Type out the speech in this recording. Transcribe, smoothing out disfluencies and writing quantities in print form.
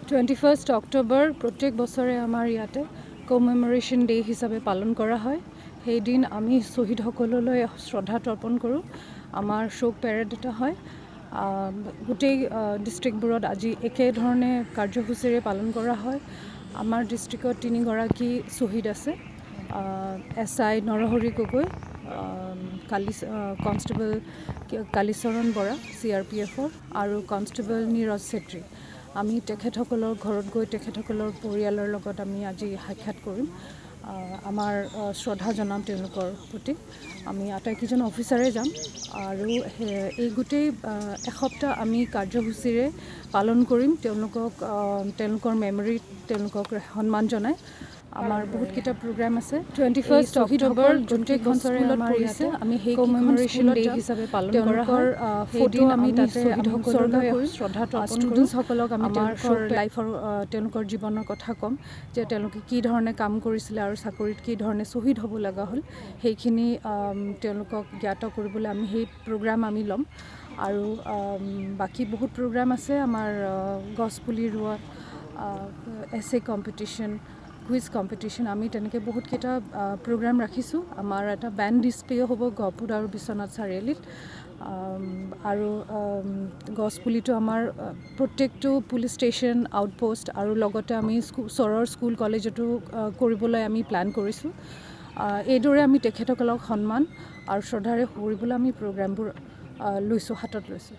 21 অক্টোবৰ প্ৰত্যেক বছৰে আমাৰ ইয়াতে কমেমৰেশ্যন ডে হিচাপে পালন কৰা হয়। সেই দিন আমি শ্বহীদসকললৈ শ্ৰদ্ধা তৰ্পণ কৰোঁ। আমাৰ শোক পেৰেড এটা হয়। গোটেই ডিষ্ট্ৰিক্টবোৰত আজি একেধৰণে কাৰ্যসূচীৰে পালন কৰা হয়। আমাৰ ডিষ্ট্ৰিক্টত 3 গৰাকী শ্বহীদ আছে। SI নৰহৰি গগৈ, কনষ্টেবল কালীচৰণ বৰা CRPFৰ আৰু কনষ্টেবল নীৰজ ছেত্ৰী। আমি তেখেতসকলৰ ঘৰত গৈ তেখেতসকলৰ পৰিয়ালৰ লগত আমি আজি সাক্ষাৎ কৰিম। আমাৰ শ্ৰদ্ধা জনাম তেওঁলোকৰ প্ৰতি। আমি আটাইকেইজন অফিচাৰে যাম আৰু এই গোটেই এসপ্তাহ আমি কাৰ্যসূচীৰে পালন কৰিম। তেওঁলোকৰ মেমৰিত তেওঁলোকক সন্মান জনাই আমাৰ বহুতকেইটা প্ৰগ্ৰাম আছে। 21 অক্টোবৰ গোটেইখন স্কুলত পৰিছে। আমি সেই কমেমৰেশ্যন ডে হিচাপে পালন কৰা হয়। ফটো আমি তাতে শ্বহীদসকললৈ শ্ৰদ্ধা তৰ্পণ কৰোঁ। ষ্টুডেণ্টসকলক আমি তেওঁলোকৰ লাইফৰ তেওঁলোকৰ জীৱনৰ কথা ক'ম যে তেওঁলোকে কি ধৰণে কাম কৰিছিলে আৰু চাকৰিত কি ধৰণে শ্বহীদ হ'ব লগা হ'ল সেইখিনি তেওঁলোকক জ্ঞাত কৰিবলৈ আমি সেই প্ৰগ্ৰাম আমি ল'ম। আৰু বাকী বহুত প্ৰগ্ৰাম আছে আমাৰ গছপুলি ৰোৱা, essay কম্পিটিশ্যন, কুইজ কম্পিটিশ্যন, আমি তেনেকৈ বহুতকেইটা প্ৰগ্ৰাম ৰাখিছোঁ। আমাৰ এটা বেণ্ড ডিছপ্লেও হ'ব গহপুৰ আৰু বিশ্বনাথ চাৰিআলিত। আৰু গছপুলিটো আমাৰ প্ৰত্যেকটো পুলিচ ষ্টেচন, আউটপোষ্ট আৰু লগতে আমি ওচৰৰ স্কুল কলেজতো কৰিবলৈ আমি প্লেন কৰিছোঁ। এইদৰে আমি তেখেতসকলক সন্মান আৰু শ্ৰদ্ধাৰে কৰিবলৈ আমি প্ৰগ্ৰামবোৰ হাতত লৈছোঁ।